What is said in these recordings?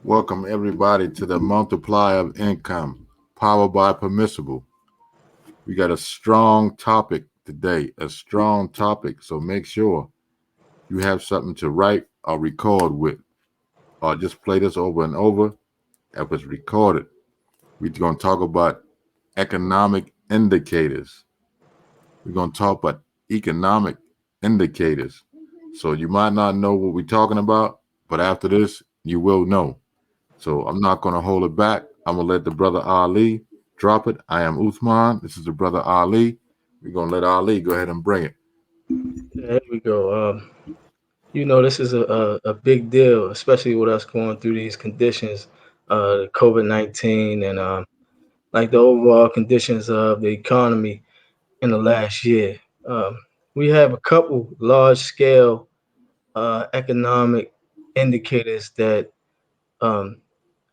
Welcome everybody to the multiplier of income, powered by Permissible. We got a strong topic today, a strong topic. So make sure you have something to write or record with, or just play this over and over. If it's recorded, we're going to talk about economic indicators. We're going to talk about economic indicators. So you might not know what we're talking about, but after this, you will know. So I'm not going to hold it back. I'm going to let the brother Ali drop it. I am Uthman. This is the brother Ali. We're going to let Ali go ahead and bring it. There we go. This is a big deal, especially with us going through these conditions, COVID-19, and like the overall conditions of the economy in the last year. Um, we have a couple large scale economic indicators that um,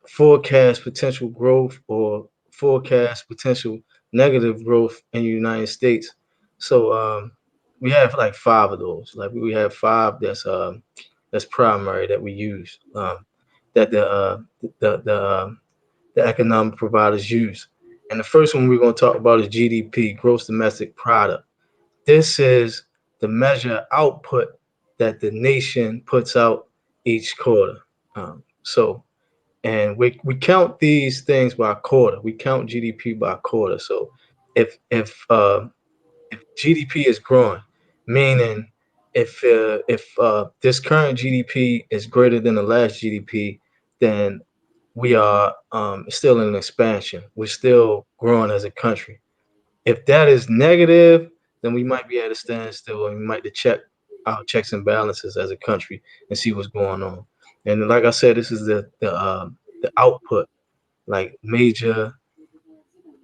forecast potential growth or forecast potential negative growth in the United States. So we have like five of those. Like we have five that's primary that we use that the economic providers use. And the first one we're going to talk about is GDP, gross domestic product. This is the measure output that the nation puts out each quarter. So and we count these things by quarter. We count GDP by quarter. So if if uh, if GDP is growing, meaning if this current GDP is greater than the last GDP, then we are still in expansion. We're still growing as a country. If that is negative, then we might be at a standstill, and we might to check our checks and balances as a country and see what's going on. And like I said, this is the output, like major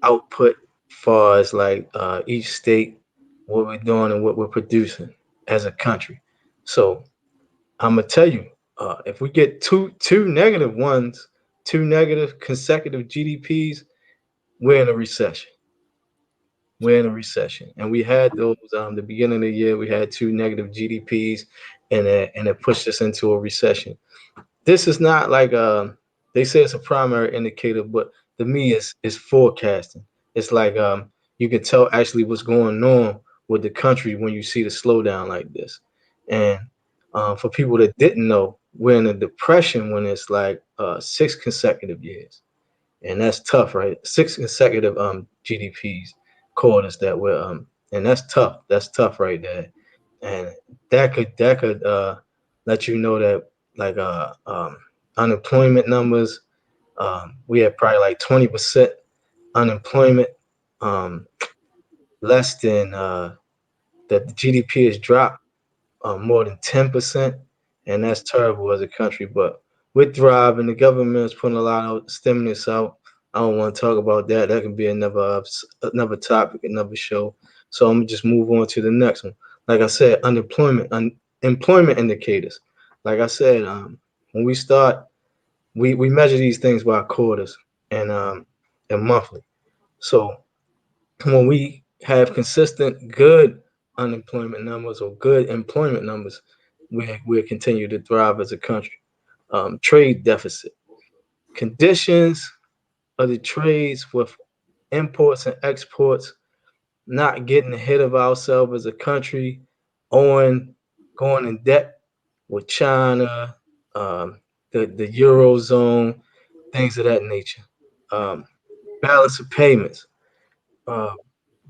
output, far as like each state, what we're doing and what we're producing as a country. So I'm gonna tell you, if we get two negative ones, two negative consecutive GDPs, we're in a recession. We're in a recession, and we had those the beginning of the year. We had two negative GDPs, and it pushed us into a recession. This is not like they say it's a primary indicator, but to me it's forecasting. It's like you can tell actually what's going on with the country when you see the slowdown like this. And for people that didn't know, we're in a depression when it's like 6 consecutive years, and that's tough, right? Six consecutive GDPs quarters that we're and that's tough. That's tough right there, and that could let you know that like unemployment numbers, we had probably like 20% unemployment, um, less than that the GDP has dropped more than 10%, and that's terrible as a country. But we're thriving. The government is putting a lot of stimulus out. I don't want to talk about that. That can be another topic, another show. So I'm gonna just move on to the next one. Like I said, employment indicators. Like I said, when we start, we measure these things by quarters and monthly. So when we have consistent good unemployment numbers or good employment numbers, we continue to thrive as a country. Trade deficit conditions of the trades with imports and exports, not getting ahead of ourselves as a country, owing, going in debt with China, the eurozone, things of that nature. Um, Balance of payments. Uh,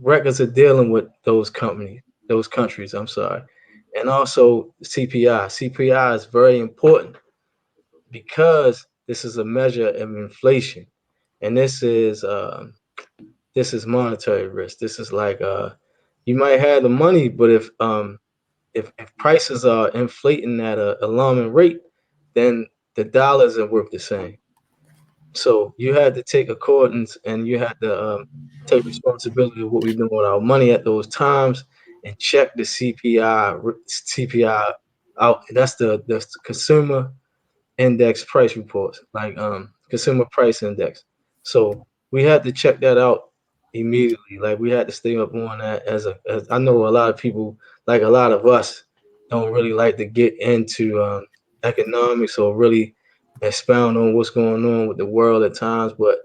Records are dealing with those companies, those countries. I'm sorry, and also CPI. CPI is very important because this is a measure of inflation, and this is monetary risk. This is like you might have the money, but if prices are inflating at an alarming rate, then the dollars are worth the same. So you had to take accordance, and you had to take responsibility of what we're doing with our money at those times, and check the CPI out. That's the consumer index price reports, like consumer price index. So we had to check that out immediately. Like we had to stay up on that. As I know a lot of people, like a lot of us, don't really like to get into economics or really expound on what's going on with the world at times, but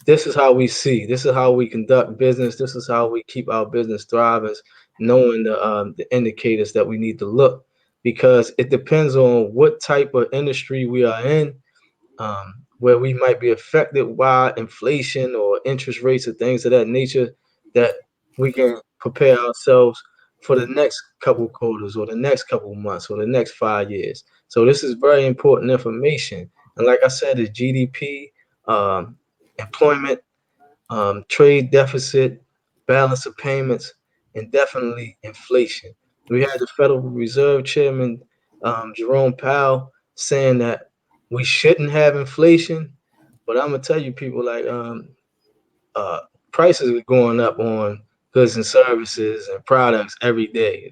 this is how we see. This is how we conduct business. This is how we keep our business thriving, knowing the indicators that we need to look, because it depends on what type of industry we are in, where we might be affected by inflation or interest rates or things of that nature, that we can prepare ourselves for the next couple quarters or the next couple months or the next 5 years. So this is very important information. And like I said, the GDP, employment, trade deficit, balance of payments, and definitely inflation. We had the Federal Reserve Chairman, Jerome Powell, saying that we shouldn't have inflation, but I'm gonna tell you, people, like, uh, prices are going up on goods and services and products every day.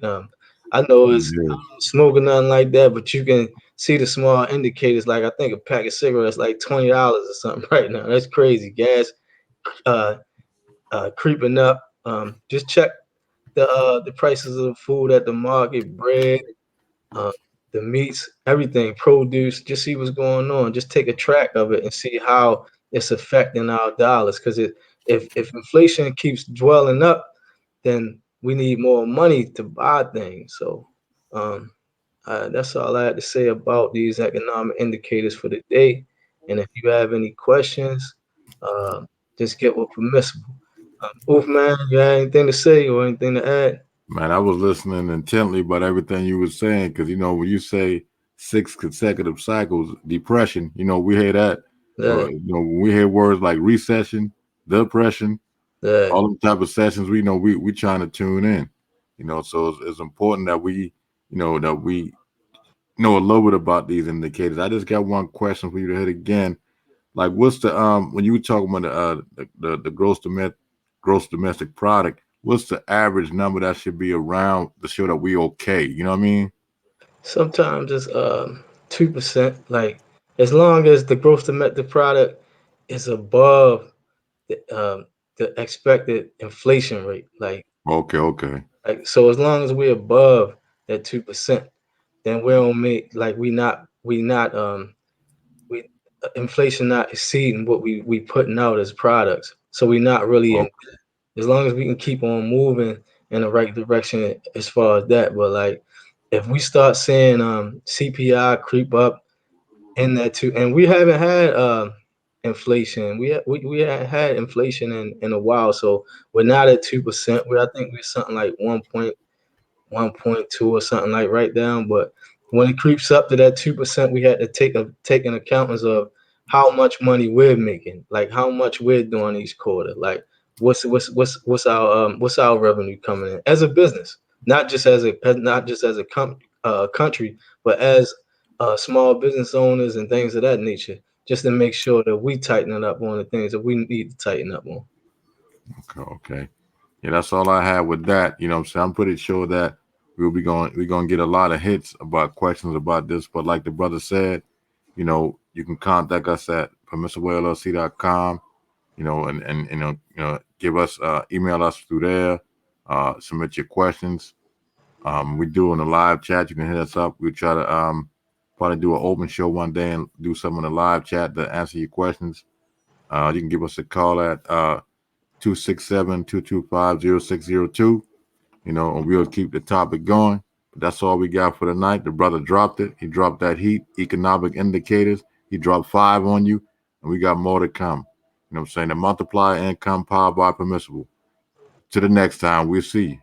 I know I Yeah, don't smoke or nothing like that, but you can see the small indicators. Like, I think a pack of cigarettes like $20 or something right now. That's crazy. Gas, uh, creeping up. Just check the prices of food at the market, bread, uh, the meats, everything, produce. Just see what's going on. Just take a track of it and see how it's affecting our dollars. Because if inflation keeps dwelling up, then we need more money to buy things. So um, that's all I had to say about these economic indicators for the day. And if you have any questions, uh, just get with Permissible. Oof, man, you have anything to say or anything to add? man, I was listening intently about everything you were saying because when you say 6 consecutive cycles, depression, we hear that. Yeah, When we hear words like recession, depression, yeah. all them type of sessions, we know we trying to tune in. So it's important that we know a little bit about these indicators. I just got one question for you to hit again. Like, what's the when you were talking about the gross domestic product? What's the average number that should be around to show that we okay? You know what I mean? Sometimes it's 2%. Like, as long as the gross domestic product is above the expected inflation rate, Okay, okay, so as long as we're above that 2%, then we don't make, like, we inflation not exceeding what we putting out as products. So we not really in, okay, as long as we can keep on moving in the right direction as far as that. But like, if we start seeing CPI creep up in that too, and we haven't had inflation. We had inflation in a while, so we're not at 2%. I think we're something like 1.2 or something, like, right down. But when it creeps up to that 2%, we had to take an accountance of how much money we're making, like how much we're doing each quarter, like what's our revenue coming in as a business, not just as a country, but as small business owners and things of that nature, just to make sure that we tighten it up on the things that we need to tighten up on. okay. Yeah, that's all I had with that. You know what I'm saying? I'm pretty sure that we're gonna get a lot of hits about questions about this. But like the brother said, you can contact us at permissiblellc.com, and give us email us through there, submit your questions. We do in the live chat. You can hit us up. We try to probably do an open show one day and do some in the live chat to answer your questions. You can give us a call at 267-225-0602, and we'll keep the topic going. But that's all we got for tonight. The brother dropped it. He dropped that heat, economic indicators. He dropped 5 on you, and we got more to come. You know what I'm saying? The multiplier income powered by permissible. To the next time, we'll see you.